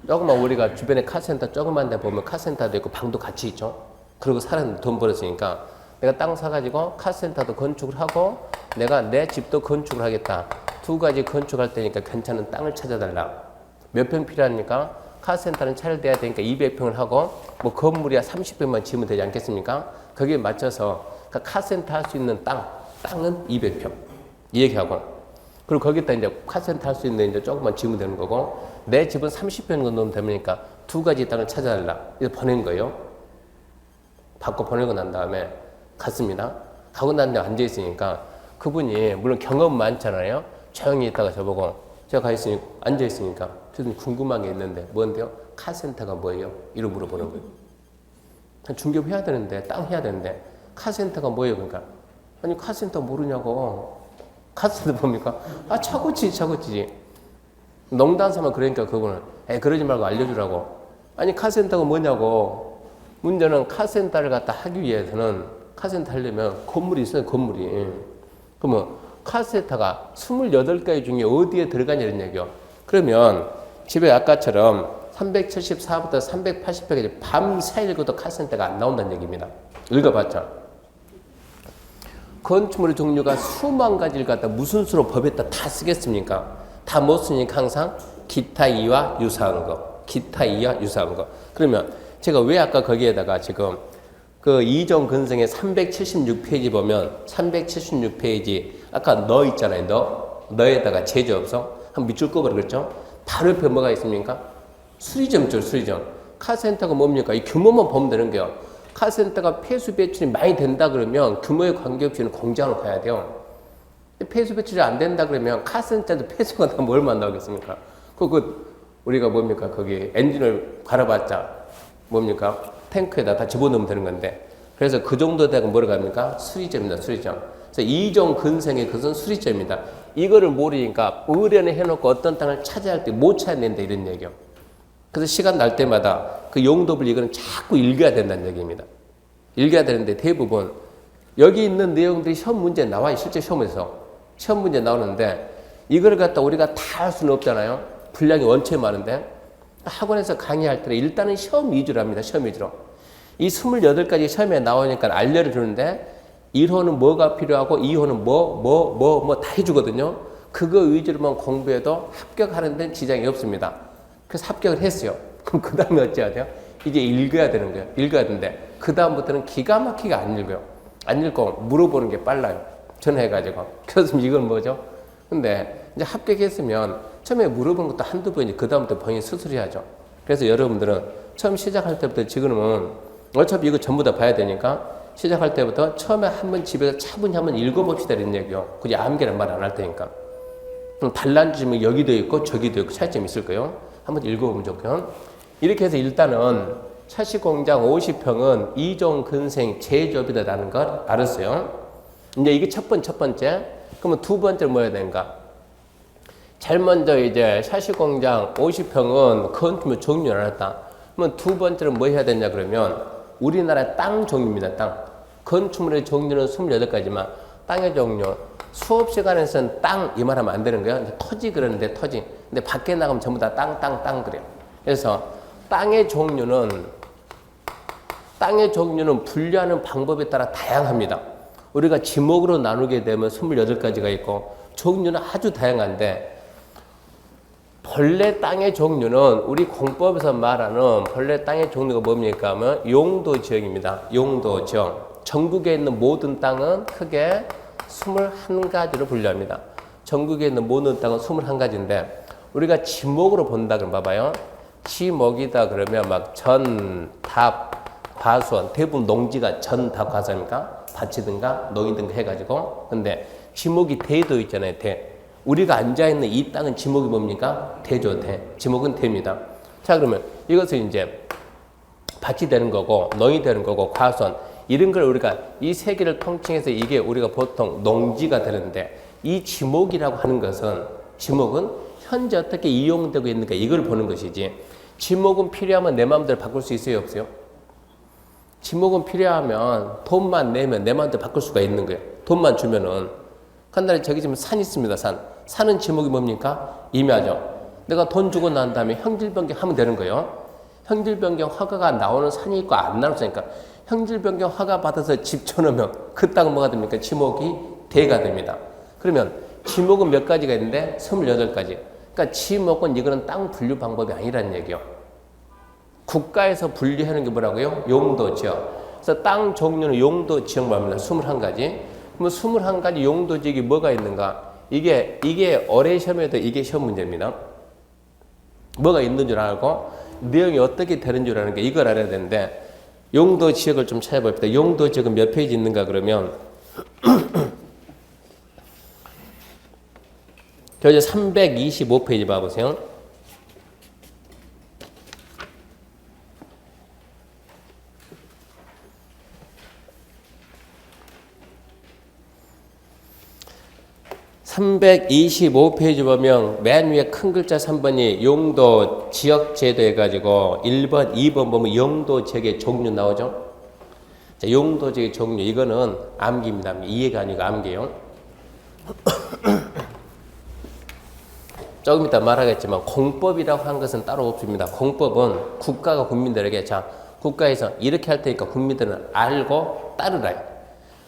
조금만 우리가 주변에 카센터 조그만 데 보면 카센터도 있고 방도 같이 있죠. 그리고 사람 돈 벌었으니까 내가 땅 사가지고 카센터도 건축을 하고 내가 내 집도 건축을 하겠다. 두 가지 건축할 때니까 괜찮은 땅을 찾아달라. 몇 평 필요합니까? 카센터는 차를 대야 되니까 200평을 하고 뭐 건물이야 30평만 지으면 되지 않겠습니까? 거기에 맞춰서 카센터 할 수 있는 땅은 200평 얘기하고 그리고 거기다 이제 카센터 할 수 있는 이제 조금만 지으면 되는 거고 내 집은 30평 정도면 되니까 두 가지 땅을 찾아달라. 이래서 보낸 거예요. 받고 보내고 난 다음에 갔습니다. 가고 난 다음에 앉아있으니까 그분이 물론 경험 많잖아요. 조용히 있다가 저보고 제가 앉아있으니까 저는 궁금한 게 있는데 뭔데요? 카센터가 뭐예요? 이러고 물어보는 거예요. 중개업 해야 되는데 땅 해야 되는데 카센터가 뭐예요? 그러니까 아니 카센터 모르냐고. 카센터 뭡니까? 아 차고치지. 농담 삼아 그러니까 그분은 그러지 말고 알려주라고. 아니 카센터가 뭐냐고. 문제는 카센터를 갖다 하기 위해서는 카센터 하려면 건물이 있어요. 건물이. 그러면 카센터가 28가지 중에 어디에 들어가냐는 얘기요. 그러면 집에 아까처럼 374부터 380까지 밤새 읽어도 카센터가 안 나온다는 얘기입니다. 읽어봤자. 건축물의 종류가 수만 가지를 갖다 무슨 수로 법에다 다 쓰겠습니까? 다 못 쓰니까 항상 기타 이와 유사한 거. 기타 이하 유사한 거. 그러면 제가 왜 아까 거기에다가 지금 그 이종 근성의 376페이지 보면 376페이지 아까 너 있잖아요. 너에다가 제조업성 한 밑줄 끄버려 그랬죠. 바로 옆에 뭐가 있습니까? 수리점줄 수리점. 카센터가 뭡니까? 이 규모만 보면 되는 거예요. 카센터가 폐수 배출이 많이 된다 그러면 규모에 관계없이 공장을 가야 돼요. 폐수 배출이 안 된다 그러면 카센터도 폐수가 나면 얼마나 나오겠습니까? 우리가 뭡니까? 거기 엔진을 갈아봤자 뭡니까? 탱크에다 다 집어넣으면 되는 건데. 그래서 그 정도 되면 뭐라고 합니까? 수리점입니다. 수리점. 그래서 이종 근성의 그것은 수리점입니다. 이거를 모르니까 의뢰는 해놓고 어떤 땅을 찾아야 할 때 못 찾는다 이런 얘기요. 그래서 시간 날 때마다 그 용도를 이거는 자꾸 읽어야 된다는 얘기입니다. 읽어야 되는데 대부분 여기 있는 내용들이 시험 문제에 나와요. 실제 시험에서. 시험 문제 나오는데 이걸 갖다 우리가 다 할 수는 없잖아요. 분량이 원체 많은데 학원에서 강의할 때는 일단은 시험 위주로 합니다. 시험 위주로. 이 28가지 시험에 나오니까 알려주는데 1호는 뭐가 필요하고 2호는 뭐 다 해주거든요. 그거 위주로만 공부해도 합격하는 데는 지장이 없습니다. 그래서 합격을 했어요. 그럼 그 다음에 어찌해야 돼요? 이제 읽어야 되는 거예요. 읽어야 되는데 그 다음부터는 기가 막히게 안 읽어요. 안 읽고 물어보는 게 빨라요. 전화해가지고. 그래서 이건 뭐죠? 근데 이제 합격했으면 처음에 물어본 것도 한두 번이지 그 다음부터 본인이 스스로 해야죠. 그래서 여러분들은 처음 시작할 때부터 지금은 어차피 이거 전부 다 봐야 되니까 시작할 때부터 처음에 한번 집에서 차분히 한번 읽어봅시다 이런 얘기요. 굳이 암기란 말 안 할 테니까. 그럼 단란주면 여기도 있고 저기도 있고 차이점이 있을 거예요. 한번 읽어보면 좋고요. 이렇게 해서 일단은 차시공장 50평은 이종 근생 제조업이다라는 걸 알았어요. 이제 이게 첫 번째. 그러면 두 번째로 뭐 해야 되는가? 제일 먼저 이제 샤시공장 50평은 건축물 종류를 알았다. 그러면 두 번째로 뭐 해야 되냐 그러면 우리나라 땅 종류입니다. 땅. 건축물의 종류는 28가지만 땅의 종류. 수업 시간에서는 땅 이 말하면 안 되는 거예요. 토지 그러는데 토지. 근데 밖에 나가면 전부 다 땅 그래요. 그래서 땅의 종류는 분류하는 방법에 따라 다양합니다. 우리가 지목으로 나누게 되면 28가지가 있고 종류는 아주 다양한데 본래 땅의 종류는 우리 공법에서 말하는 본래 땅의 종류가 뭡니까 하면 용도 지역입니다. 용도 지역. 전국에 있는 모든 땅은 크게 21가지로 분류합니다. 전국에 있는 모든 땅은 21가지인데 우리가 지목으로 본다 그러면 봐봐요. 지목이다 그러면 막 전, 답, 과수원 대부분 농지가 전, 답, 과수입니까? 밭이든가 농이든가 해가지고 근데 지목이 대도 있잖아요. 대. 우리가 앉아있는 이 땅은 지목이 뭡니까? 대죠. 대. 지목은 대입니다. 자 그러면 이것은 이제 밭이 되는 거고 농이 되는 거고 과수원 이런 걸 우리가 이 세 개를 통칭해서 이게 우리가 보통 농지가 되는데 이 지목이라고 하는 것은 지목은 현재 어떻게 이용되고 있는가 이걸 보는 것이지 지목은 필요하면 내 마음대로 바꿀 수 있어요 없어요? 지목은 필요하면 돈만 내면 내 마음대로 바꿀 수가 있는 거예요. 돈만 주면은 한 달에 저기 지금 산 있습니다. 산은 지목이 뭡니까? 임야죠. 내가 돈 주고 난 다음에 형질 변경하면 되는 거예요. 형질 변경 허가가 나오는 산이 있고 안 나오는 산이니까 형질 변경 허가 받아서 집 쳐놓으면 그 땅은 뭐가 됩니까? 지목이 대가 됩니다. 그러면 지목은 몇 가지가 있는데 28가지. 그러니까 지목은 이거는 땅 분류 방법이 아니라는 얘기요. 국가에서 분류하는 게 뭐라고요? 용도 지역. 그래서 땅 종류는 용도 지역만 합니다. 21가지. 그러면 21가지 용도 지역이 뭐가 있는가? 이게 어뢰 시험에도 이게 시험 문제입니다. 뭐가 있는 줄 알고 내용이 어떻게 되는 줄 아는 게 이걸 알아야 되는데 용도 지역을 좀 찾아봅시다. 용도 지역은 몇 페이지 있는가 그러면 교재 325페이지 봐보세요. (325페이지) 보면 맨 위에 큰 글자 3번이 용도 지역 제도 해가지고 1번, 2번 보면 용도 지역의 종류 나오죠. 자, 용도 지역의 종류 이거는 암기입니다. 이해가 아니고 암기예요. 조금 이따 말하겠지만 공법이라고 하는 것은 따로 없습니다. 공법은 국가가 국민들에게 자 국가에서 이렇게 할 테니까 국민들은 알고 따르라.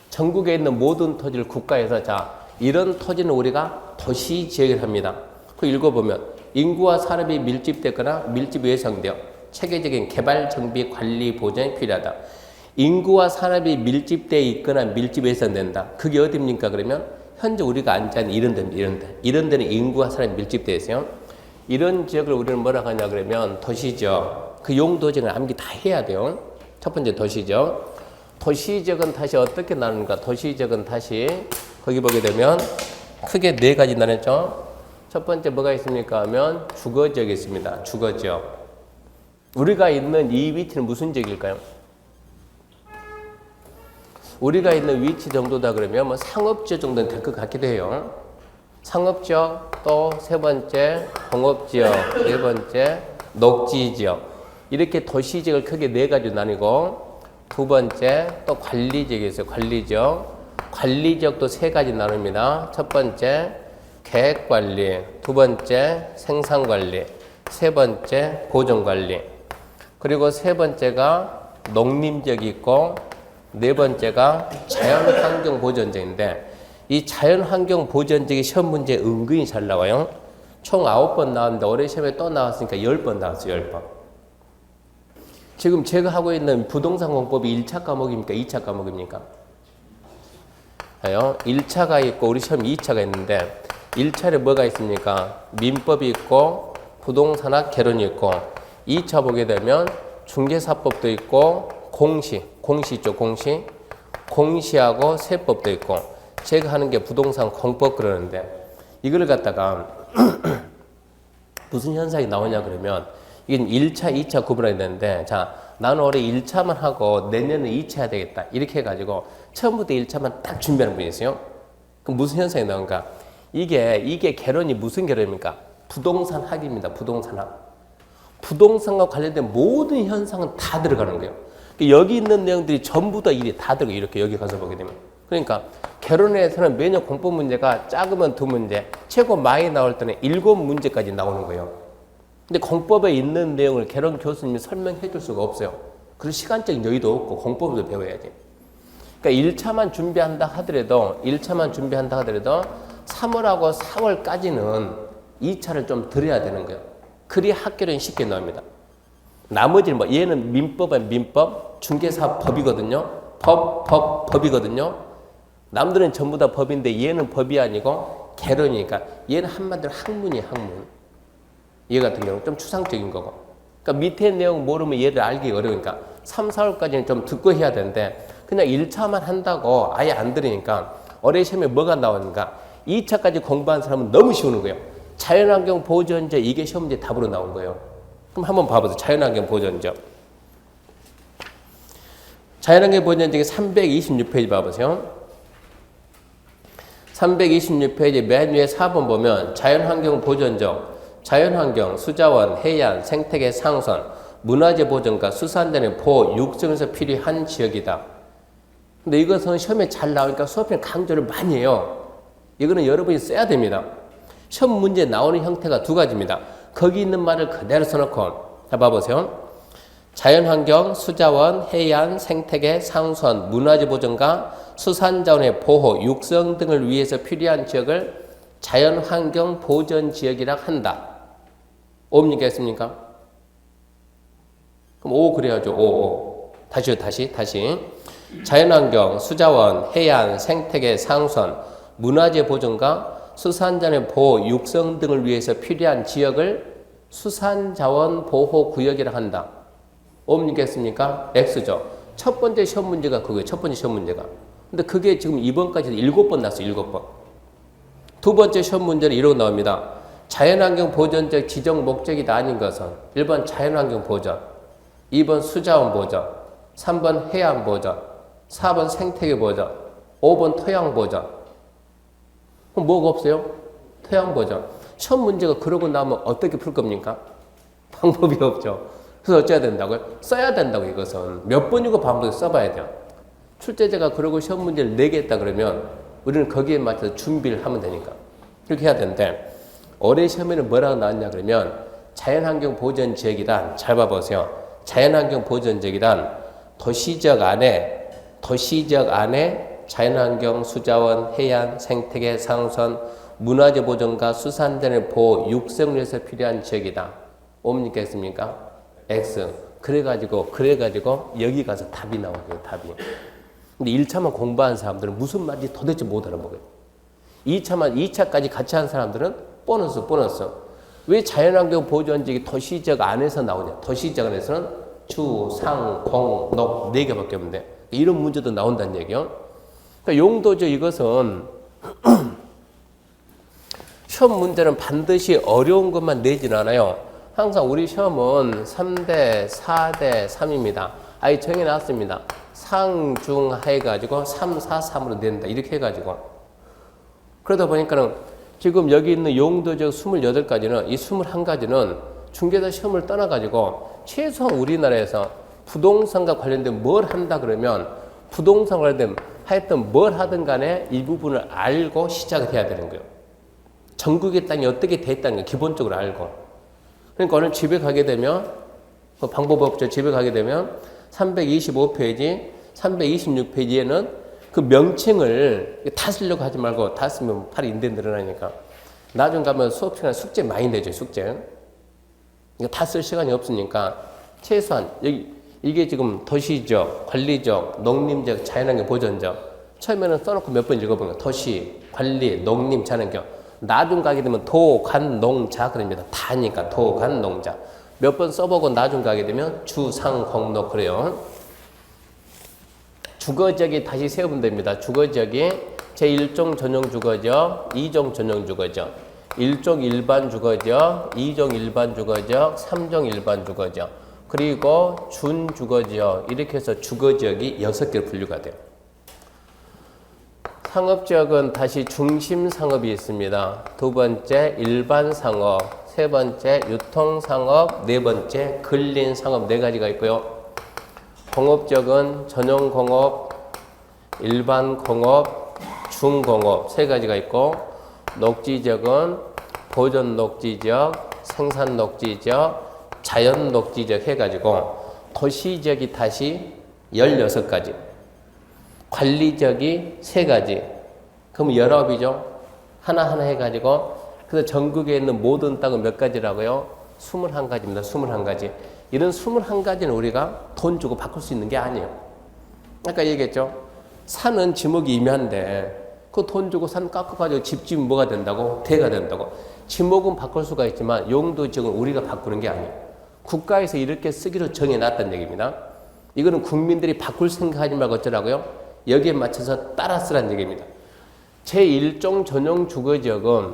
전국에 있는 모든 토지를 국가에서 자 이런 토지는 우리가 도시지역을 합니다. 그 읽어보면 인구와 산업이 밀집되거나 밀집이 예상되어 체계적인 개발, 정비, 관리, 보전이 필요하다. 인구와 산업이 밀집되어 있거나 밀집이 예상된다. 그게 어디입니까? 그러면 현재 우리가 앉아 있는 이런 데입니다. 이런 데는 인구와 산업이 밀집되어 있어요. 이런 지역을 우리는 뭐라고 하냐 그러면 도시지역. 그 용도지역을 암기 다 해야 돼요. 첫 번째 도시지역. 도시지역은 다시 어떻게 나누는가? 도시지역은 다시 거기 보게 되면 크게 네 가지 나눴죠. 첫 번째 뭐가 있습니까? 하면 주거지역이 있습니다. 주거지역. 우리가 있는 이 위치는 무슨 지역일까요? 우리가 있는 위치 정도다 그러면 뭐 상업지역 정도는 될 것 같기도 해요. 상업지역, 또 세 번째 공업지역, 네 번째 녹지지역. 이렇게 도시지역을 크게 네 가지로 나뉘고, 두 번째 또 관리지역이 있어요. 관리지역. 관리지역도 세 가지 나눕니다. 첫 번째 계획관리, 두 번째 생산관리, 세 번째 보존관리. 그리고 세 번째가 농림지역이 있고, 네 번째가 자연환경보전지역인데, 이 자연환경보전지역의 시험 문제 은근히 잘 나와요. 총 9번 나왔는데 올해 시험에 또 나왔으니까 10번 나왔어요. 10번. 지금 제가 하고 있는 부동산 공법이 1차 과목입니까? 2차 과목입니까? 1차가 있고 우리 시험 2차가 있는데, 1차에 뭐가 있습니까? 민법이 있고 부동산학 개론이 있고, 2차 보게 되면 중개사법도 있고 공시 있죠. 공시하고 세법도 있고, 제가 하는 게 부동산 공법 그러는데, 이걸 갖다가 무슨 현상이 나오냐 그러면, 이건 1차, 2차 구분해야 되는데, 자, 나는 올해 1차만 하고 내년에 2차 해야 되겠다. 이렇게 해가지고 처음부터 1차만 딱 준비하는 분이 있어요. 그럼 무슨 현상이 나오는가? 이게 개론이 무슨 개론입니까? 부동산 학입니다. 부동산학. 부동산과 관련된 모든 현상은 다 들어가는 거예요. 여기 있는 내용들이 전부 다 일이 다 들어가요. 이렇게 여기 가서 보게 되면. 그러니까 개론에서는 매년 공법 문제가 작으면 2문제, 최고 많이 나올 때는 7문제까지 나오는 거예요. 근데 공법에 있는 내용을 개론 교수님이 설명해 줄 수가 없어요. 그런 시간적인 여유도 없고 공법도 배워야지. 그러니까 1차만 준비한다 하더라도 3월하고 4월까지는 2차를 좀 들어야 되는 거예요. 그래야 학교는 쉽게 나옵니다. 나머지는 뭐 얘는 민법은 민법, 중개사 법이거든요. 법이거든요. 남들은 전부 다 법인데 얘는 법이 아니고 개론이니까 얘는 한마디로 학문이에요. 학문. 얘 같은 경우 좀 추상적인 거고. 그러니까 밑에 내용 모르면 얘를 알기 어려우니까 3, 4월까지는 좀 듣고 해야 되는데, 그냥 1차만 한다고 아예 안 들으니까 올해 시험에 뭐가 나오는가? 2차까지 공부한 사람은 너무 쉬우는 거예요. 자연환경 보전제, 이게 시험 문제 답으로 나온 거예요. 그럼 한번 봐보세요. 자연환경 보전제. 자연환경 보전제 326페이지 봐보세요. 326페이지 맨 위에 4번 보면 자연환경 보전적, 자연환경, 수자원, 해안, 생태계 상선, 문화재 보전과 수산단의 보호, 육성에서 필요한 지역이다. 근데 이것은 시험에 잘 나오니까 수업에 강조를 많이 해요. 이거는 여러분이 써야 됩니다. 시험 문제 나오는 형태가 두 가지입니다. 거기 있는 말을 그대로 써놓고, 자, 봐보세요. 자연환경, 수자원, 해안, 생태계, 상선, 문화재 보전과 수산자원의 보호, 육성 등을 위해서 필요한 지역을 자연환경 보전지역이라 한다. 옵니까? 했습니까? 그럼 오 그래야죠. 오. 다시. 자연환경, 수자원, 해안, 생태계, 상선, 문화재 보전과 수산자원의 보호, 육성 등을 위해서 필요한 지역을 수산자원 보호구역이라 한다. 옵니까? 했습니까? X죠. 첫 번째 시험 문제가 그거예요. 첫 번째 시험 문제가. 근데 그게 지금 이번까지 7번 났어요. 7번. 두 번째 시험 문제는 이러고 나옵니다. 자연환경 보전적 지정 목적이 아닌 것은 1번 자연환경 보전, 2번 수자원 보전, 3번 해안 보전, 4번 생태계 보전, 5번 토양 보전. 그럼 뭐가 없어요? 토양 보전. 시험 문제가 그러고 나면 어떻게 풀 겁니까? 방법이 없죠. 그래서 어째야 된다고요? 써야 된다고. 이것은 몇 번이고 반복해서 써봐야 돼요. 출제자가 그러고 시험 문제를 내겠다 그러면 우리는 거기에 맞춰서 준비를 하면 되니까 그렇게 해야 되는데, 올해 시험에는 뭐라고 나왔냐 그러면 자연환경 보전 지역이란, 잘 봐보세요. 자연환경 보전 지역이란 도시지역 안에 자연환경, 수자원, 해안, 생태계, 상선, 문화재 보존과 수산자의 보호, 육성에서 필요한 지역이다. 뭡니까 있습니까? X. 그래가지고 여기 가서 답이 나오고요. 답이. 근데 1차만 공부한 사람들은 무슨 말인지 도대체 못 알아먹어요. 2차까지 같이 한 사람들은 보너스. 왜 자연환경 보존지역이 도시지역 안에서 나오냐? 도시지역 안에서는 주, 상, 공, 녹 4개밖에 없는데 이런 문제도 나온다는 얘기요. 그러니까 용도죠. 이것은 시험 문제는 반드시 어려운 것만 내지는 않아요. 항상 우리 시험은 3대, 4대, 3입니다. 아예 정해놨습니다. 상, 중, 하 해가지고 3, 4, 3으로 낸다. 이렇게 해가지고. 그러다 보니까는 지금 여기 있는 용도적 28가지는, 이 21가지는 중개사 시험을 떠나가지고 최소한 우리나라에서 부동산과 관련된 뭘 한다 그러면 부동산 관련된 하여튼 뭘 하든 간에 이 부분을 알고 시작을 해야 되는 거예요. 전국의 땅이 어떻게 돼 있다는 걸 기본적으로 알고. 그러니까 오늘 집에 가게 되면 방법 없죠. 집에 가게 되면 325페이지, 326페이지에는 그 명칭을 다 쓰려고 하지 말고 다 쓰면 팔이 인대 늘어나니까. 나중 가면 수업 시간에 숙제 많이 내죠. 숙제. 다 쓸 시간이 없으니까 최소한 여기 이게 지금 도시적, 관리적, 농림적, 자연환경 보존적. 처음에는 써놓고 몇 번 읽어보는 거예요. 도시, 관리, 농림, 자연환경. 나중 가게 되면 도, 관, 농, 자 그럽니다. 다니까 도, 관, 농, 자. 몇 번 써보고 나중 가게 되면 주, 상, 공, 녹 그래요. 주거지역이 다시 세우면 됩니다. 주거지역이 제1종 전용 주거지역, 2종 전용 주거지역, 1종 일반 주거지역, 2종 일반 주거지역, 3종 일반 주거지역, 그리고 준주거지역 이렇게 해서 주거지역이 6개로 분류가 돼요. 상업지역은 다시 중심상업이 있습니다. 두 번째 일반상업, 세 번째 유통상업, 네 번째 근린상업 4가지가 있고요. 공업지역은 전용공업, 일반공업, 중공업 3가지가 있고 녹지지역은 보존녹지지역, 생산녹지지역, 자연녹지지역 해가지고 도시지역이 다시 16가지, 관리지역이 3가지, 그럼 19이죠. 하나하나 해가지고 그래서 전국에 있는 모든 땅은 몇 가지라고요? 21가지입니다. 21가지. 이런 21가지는 우리가 돈 주고 바꿀 수 있는 게 아니에요. 아까 얘기했죠. 산은 지목이 임야인데 그 돈 주고 산 깎아가지고 집 지으면 뭐가 된다고? 대가 된다고. 지목은 바꿀 수가 있지만 용도 지역은 우리가 바꾸는 게 아니에요. 국가에서 이렇게 쓰기로 정해놨다는 얘기입니다. 이거는 국민들이 바꿀 생각하지 말고 어쩌라고요? 여기에 맞춰서 따라 쓰라는 얘기입니다. 제1종 전용 주거지역은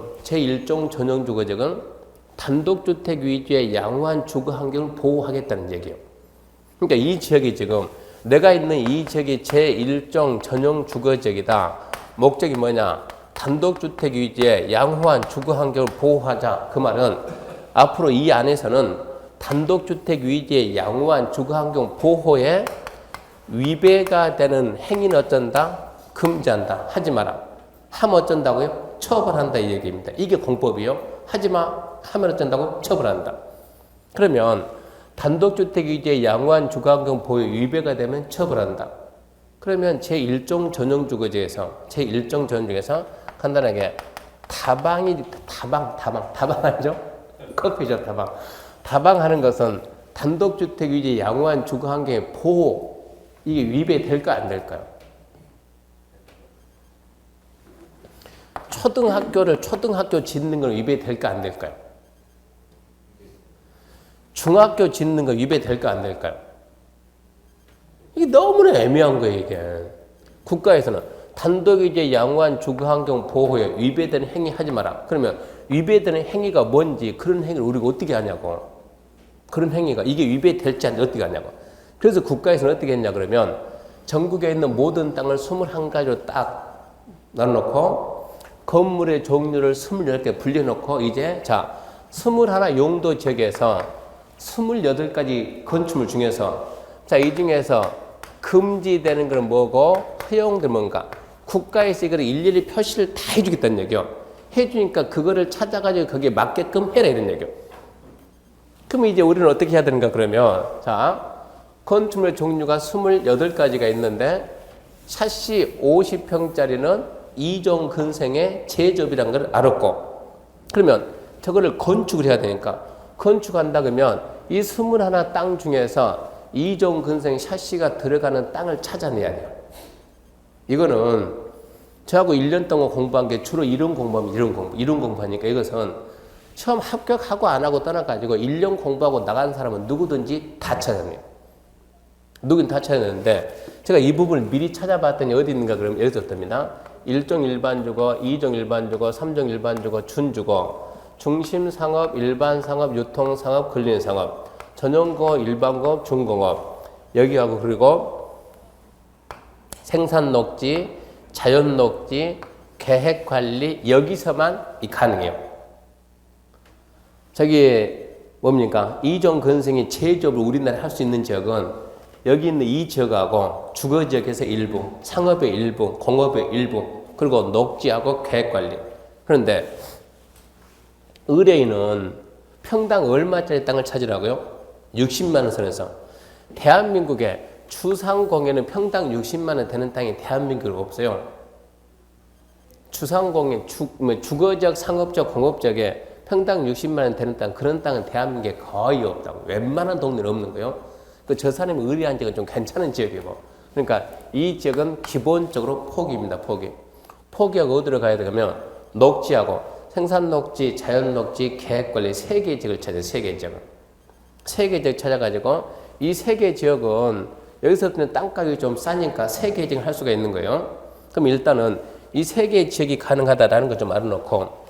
단독주택 위주의 양호한 주거 환경을 보호하겠다는 얘기예요. 그러니까 이 지역이 지금 내가 있는 이 지역이 제1종 전용 주거지역이다. 목적이 뭐냐? 단독주택 위주의 양호한 주거 환경을 보호하자. 그 말은 앞으로 이 안에서는 단독주택 위주의 양호한 주거 환경 보호에 위배가 되는 행위는 어쩐다? 금지한다. 하지 마라. 하면 어쩐다고요? 처벌한다 이 얘기입니다. 이게 공법이요. 하지마. 하면 어쩐다고? 처벌한다. 그러면 단독주택 위주의 양호한 주거환경 보호에 위배가 되면 처벌한다. 그러면 제1종 전용주거지에서 간단하게 다방 알죠? 커피숍 다방하는 것은 단독주택 위주의 양호한 주거환경의 보호, 이게 위배될까 안 될까요? 초등학교 짓는 건 위배될까 안 될까요? 중학교 짓는 거 위배될까 안 될까요? 이게 너무나 애매한 거예요, 이게. 국가에서는 단독주택 양호한 주거환경 보호에 위배되는 행위 하지 마라. 그러면 위배되는 행위가 뭔지 그런 행위를 우리가 어떻게 하냐고. 그런 행위가 이게 위배될지 안 될지 어떻게 하냐고. 그래서 국가에서는 어떻게 했냐 그러면 전국에 있는 모든 땅을 21가지로 딱 나눠놓고 건물의 종류를 28개 분려놓고 이제 21 용도 지역에서 28가지 건축물 중에서 이 중에서 금지되는 건 뭐고 허용되는 뭔가 국가에서 이거를 일일이 표시를 다 해주겠다는 얘기요. 해주니까 그거를 찾아가지고 거기에 맞게끔 해라 이런 얘기요. 그럼 이제 우리는 어떻게 해야 되는가 그러면 건축물 종류가 28가지가 있는데 샷시 50평짜리는 이종 근생의 제접이라는 걸 알았고, 그러면 저거를 건축을 해야 되니까 건축한다 그러면 이 21 땅 중에서 이종 근생 샷시가 들어가는 땅을 찾아내야 돼요. 이거는 저하고 1년 동안 공부한 게 주로 이론 공부하면 이론 공부하니까 이것은 시험 합격하고 안 하고 떠나가지고 1년 공부하고 나간 사람은 누구든지 다 찾아내요. 누구든 다 찾아내는데 제가 이 부분을 미리 찾아봤더니 어디 있는가 그러면 예를 들었답니다. 1종 일반주거, 2종 일반주거, 3종 일반주거, 준주거, 중심상업, 일반상업, 유통상업, 근린상업, 전용공업, 일반공업, 중공업, 여기하고 그리고 생산녹지, 자연녹지, 계획관리 여기서만 가능해요. 저기 뭡니까? 이종 근생이 제조업을 우리나라에 할 수 있는 지역은 여기 있는 이 지역하고 주거지역에서 일부, 상업의 일부, 공업의 일부, 그리고 녹지하고 계획관리. 그런데 의뢰인은 평당 얼마짜리 땅을 찾으라고요? 60만 원 선에서. 대한민국에 주상공예는 평당 60만 원 되는 땅이 대한민국에 없어요. 주상공예, 주거적, 상업적, 공업적에 평당 60만 원 되는 땅, 그런 땅은 대한민국에 거의 없다고. 웬만한 동네는 없는 거예요. 저 사람이 의뢰한 지역은 좀 괜찮은 지역이고. 그러니까 이 지역은 기본적으로 포기입니다. 포기하고 어디로 가야 되냐면 녹지하고 생산녹지, 자연녹지, 계획관리 3개 지역을 찾아요. 3개 지역을. 3개 지역 찾아가지고 이 3개 지역은 여기서부터는 땅값이 좀 싸니까 3개 지역을 할 수가 있는 거예요. 그럼 일단은 이 3개 지역이 가능하다라는 걸 좀 알아놓고,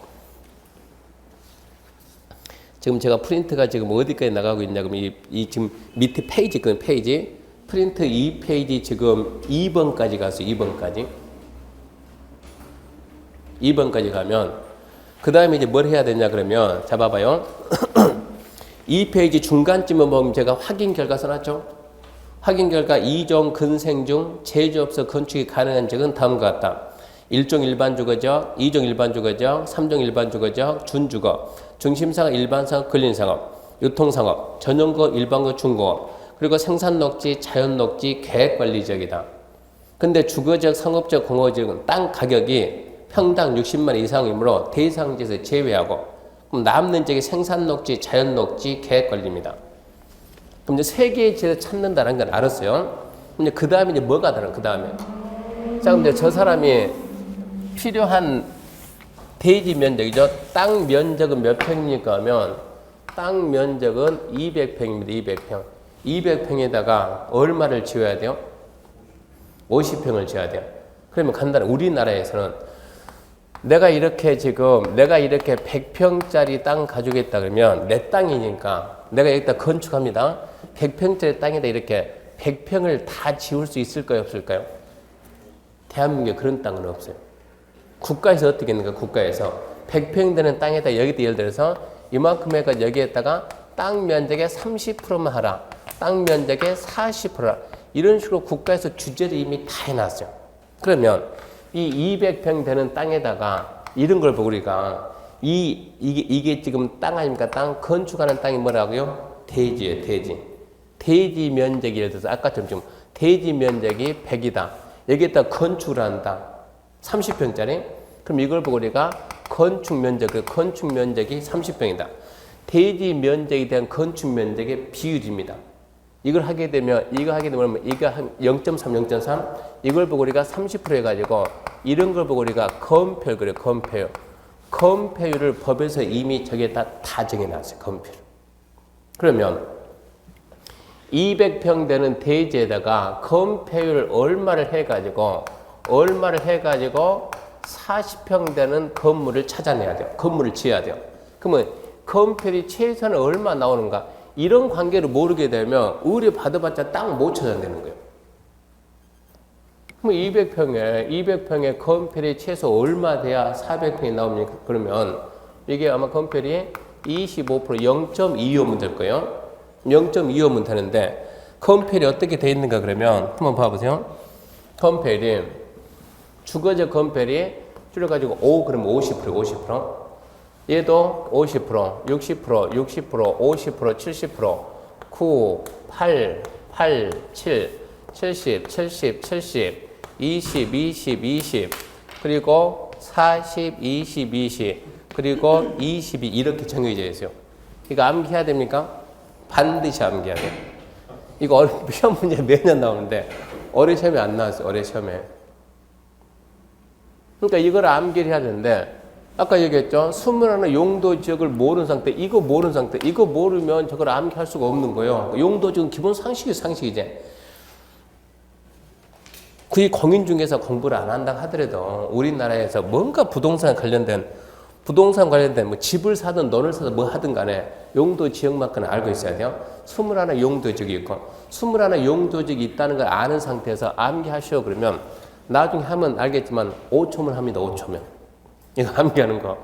지금 제가 프린트가 지금 어디까지 나가고 있냐 그러면 이 지금 밑에 페이지 있거든요. 페이지 프린트 2페이지 지금 2번까지 갔어요. 2번까지 가면 그 다음에 이제 뭘 해야 되냐 그러면 잡아봐요. 2페이지 중간쯤에 보면 제가 확인 결과 써놨죠. 확인 결과 2종 근생 중 제조업소 건축이 가능한 지역은 다음과 같다. 1종 일반주거지역, 2종 일반주거지역, 3종 일반주거지역, 준주거, 중심상업, 일반상업, 근린상업, 유통상업, 전용거, 일반거, 중공업, 그리고 생산녹지, 자연녹지, 계획관리지역이다. 근데 주거지역, 상업지역, 공업지역은 땅 가격이 평당 60만 원 이상이므로 대상지에서 제외하고, 그럼 남는 지역이 생산녹지, 자연녹지, 계획관리입니다. 그럼 이제 3개의 지역을 찾는다는 건 알았어요. 근데 그 다음에 이제 뭐가 다른? 그 다음에 자, 근데 저 사람이 필요한 대지 면적이죠. 땅 면적은 몇 평입니까 하면 땅 면적은 200평입니다. 200평. 200평에다가 얼마를 지어야 돼요? 50평을 지어야 돼요. 그러면 간단해. 우리나라에서는 내가 이렇게 100평짜리 땅 가지고 있다 그러면 내 땅이니까 내가 여기다 건축합니다. 100평짜리 땅에다 이렇게 100평을 다 지을 수 있을까요? 없을까요? 대한민국에 그런 땅은 없어요. 국가에서 어떻게 했는가? 국가에서 100평 되는 땅에다 여기다 예를 들어서 이만큼 해가 여기에다가 땅 면적의 30%만 하라. 땅 면적의 40%라. 이런 식으로 국가에서 주제를 이미 다 해놨어요. 그러면 이 200평 되는 땅에다가 이런 걸 보고 우리가 이게 지금 땅 아닙니까? 땅 건축하는 땅이 뭐라고요? 대지예요. 대지 면적이 예를 들어서 아까처럼 지금 대지 면적이 100이다. 여기에다 건축을 한다. 30평짜리. 그럼 이걸 보고 우리가 건축 면적이 30평이다. 대지 면적에 대한 건축 면적의 비율입니다. 이걸 하게 되면 이거 한 0.3, 0.3 이걸 보고 우리가 30% 해가지고 이런 걸 보고 우리가 건폐율 그래요. 건폐율을 법에서 이미 저기에다 다 정해놨어요. 건폐율. 그러면 200평 되는 대지에다가 건폐율 얼마를 해가지고 40평 되는 건물을 찾아내야 돼요. 건물을 지어야 돼요. 그러면 건폐율이 최소한 얼마 나오는가? 이런 관계를 모르게 되면 의뢰 받아봤자 땅 못 찾아내는 거예요. 그럼 200평에 건폐율이 최소 얼마 돼야 400평이 나옵니까? 그러면 이게 아마 건폐율이 25%, 0.25면 될 거예요. 0.25면 되는데 건폐율이 어떻게 돼 있는가 그러면 한번 봐보세요. 건폐율이 주거적 건폐율이 줄여가지고 5 그러면 50%. 얘도 50%, 60%, 50%, 70%, 9, 8, 7, 70, 20, 20, 20, 그리고 40, 20, 20, 그리고 22 이렇게 정해져 있어요. 이거 암기해야 됩니까? 반드시 암기해야 돼요. 이거 시험 문제 매년 나오는데 어뢰 시험에 안 나왔어요. 어뢰 시험에. 그러니까 이걸 암기를 해야 되는데 아까 얘기했죠. 21 용도 지역을 모르는 상태, 이거 모르는 상태, 이거 모르면 저걸 암기할 수가 없는 거예요. 용도 지역은 기본 상식이지. 그게 공인 중에서 공부를 안 한다 하더라도 우리나라에서 뭔가 부동산 관련된 뭐 집을 사든 논을 사든 뭐 하든 간에 용도 지역만큼은 알고 있어야 돼요. 21 용도 지역이 있고 21 용도 지역이 있다는 걸 아는 상태에서 암기하시오 그러면 나중에 하면 알겠지만 5초면 합니다. 5초면. 이거 암기하는 거.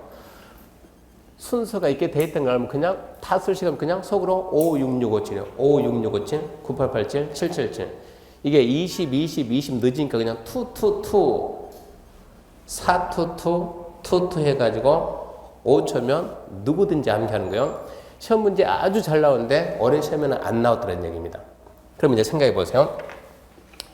순서가 있게 돼 있던 걸 알면 그냥 다 쓸 시간 그냥 속으로 56657이요. 56657, 9887, 777. 이게 20, 20, 20 늦으니까 그냥 222, 422, 22 해가지고 5초면 누구든지 암기하는 거예요. 시험 문제 아주 잘 나오는데 어뢰 시험에는 안 나왔다는 얘기입니다. 그럼 이제 생각해 보세요.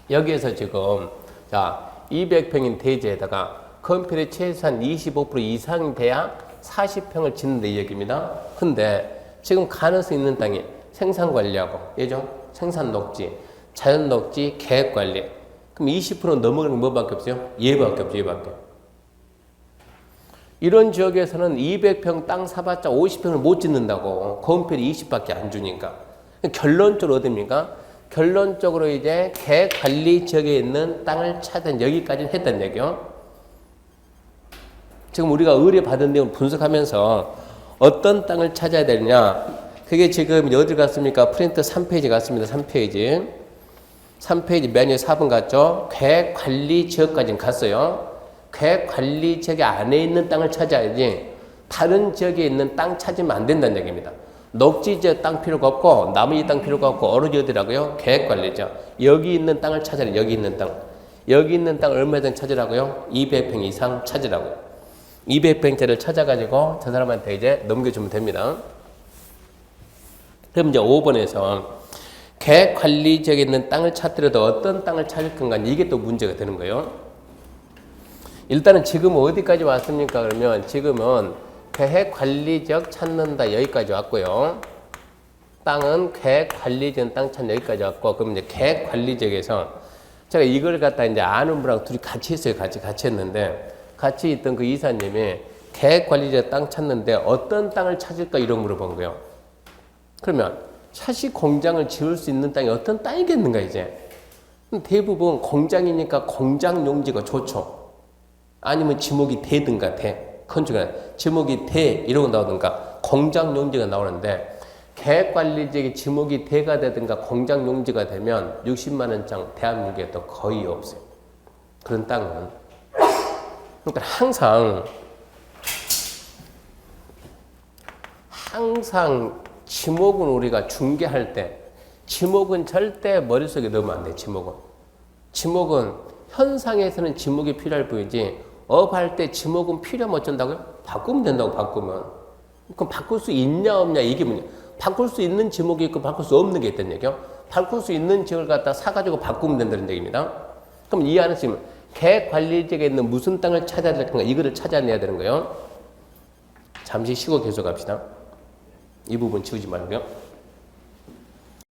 여기에서 지금 자 200평인 대지에다가 건폐율이 최소한 25% 이상이 돼야 40평을 짓는다 이 얘기입니다. 근데 지금 가능성 있는 땅이 생산관리하고 예죠? 생산녹지, 자연녹지, 계획관리. 그럼 20% 넘어가는 게 뭐밖에 없어요? 얘밖에 없죠. 얘밖에. 이런 지역에서는 200평 땅 사봤자 50평을 못 짓는다고. 건폐율이 20밖에 안 주니까. 결론적으로 어딥니까? 결론적으로 이제 계획관리 지역에 있는 땅을 찾은 여기까지 했단 얘기요. 지금 우리가 의뢰받은 내용을 분석하면서 어떤 땅을 찾아야 되느냐. 그게 지금 어디 갔습니까? 프린트 3페이지 갔습니다. 3페이지. 3페이지 메뉴 4번 갔죠? 계획관리 지역까지는 갔어요. 계획관리 지역 안에 있는 땅을 찾아야지 다른 지역에 있는 땅 찾으면 안 된다는 얘기입니다. 녹지 지역 땅 필요가 없고 나머지 땅 필요가 없고 어느 지역이라고요? 계획관리죠. 여기 있는 땅을 찾으라. 여기 있는 땅. 여기 있는 땅 얼마든지 찾으라고요? 200평 이상 찾으라고요. 200평짜리를 찾아가지고 저 사람한테 이제 넘겨주면 됩니다. 그럼 이제 5번에서 계획관리 지역에 있는 땅을 찾더라도 어떤 땅을 찾을 건가 이게 또 문제가 되는 거예요. 일단은 지금 어디까지 왔습니까? 그러면 지금은 계획관리 지역 찾는다 여기까지 왔고요. 땅은 계획관리 지역 땅 찾는 여기까지 왔고 그럼 이제 계획관리 지역에서 제가 이걸 갖다 이제 아는 분하고 둘이 같이 했어요. 같이 했는데 같이 있던 그 이사님이 계획관리지역 땅 찾는데 어떤 땅을 찾을까 이런 물어본 거예요. 그러면 샤시 공장을 지을 수 있는 땅이 어떤 땅이겠는가 이제. 대부분 공장이니까 공장 용지가 좋죠. 아니면 지목이 대든가 대. 건축은 지목이 대 이러고 나오든가 공장 용지가 나오는데 계획관리지역이 지목이 대가 되든가 공장 용지가 되면 60만 원장 대한민국에 또 거의 없어요. 그런 땅은. 그러니까 항상 지목은 우리가 중개할 때 지목은 절대 머릿속에 넣으면 안 돼. 지목은 현상에서는 지목이 필요할 뿐이지 업할 때 지목은 필요하면 어쩐다고요? 바꾸면 된다고. 바꾸면 그럼 바꿀 수 있냐 없냐 이게 문제. 바꿀 수 있는 지목이 있고 바꿀 수 없는 게 있다는 얘기요. 바꿀 수 있는 지역을 갖다 사가지고 바꾸면 된다는 얘기입니다. 그럼 이 안에 지금 계획관리지역에 있는 무슨 땅을 찾아야 될 건가 이거를 찾아내야 되는 거예요. 잠시 쉬고 계속 합시다. 이 부분 지우지 말고요.